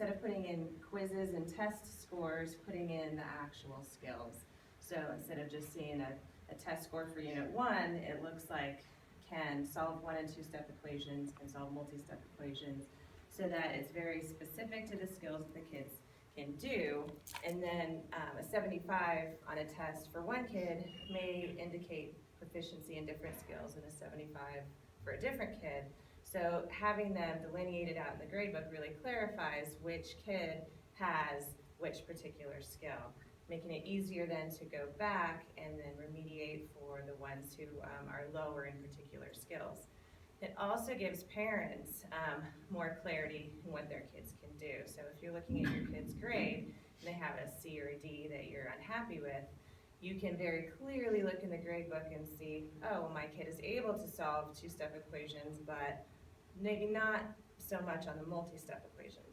instead of putting in quizzes and test scores, putting in the actual skills. So instead of just seeing a test score for Unit 1, it looks like can solve 1 and 2 step equations, can solve multi-step equations, so that it's very specific to the skills that the kids can do. And then a 75 on a test for one kid may indicate proficiency in different skills, and a 75 for a different kid. So having them delineated out in the gradebook really clarifies which kid has which particular skill, making it easier then to go back and then remediate for the ones who are lower in particular skills. It also gives parents more clarity in what their kids can do. So if you're looking at your kid's grade and they have a C or a D that you're unhappy with, you can very clearly look in the grade book and see, oh, well, my kid is able to solve 2-step equations, but maybe not so much on the multi-step equations.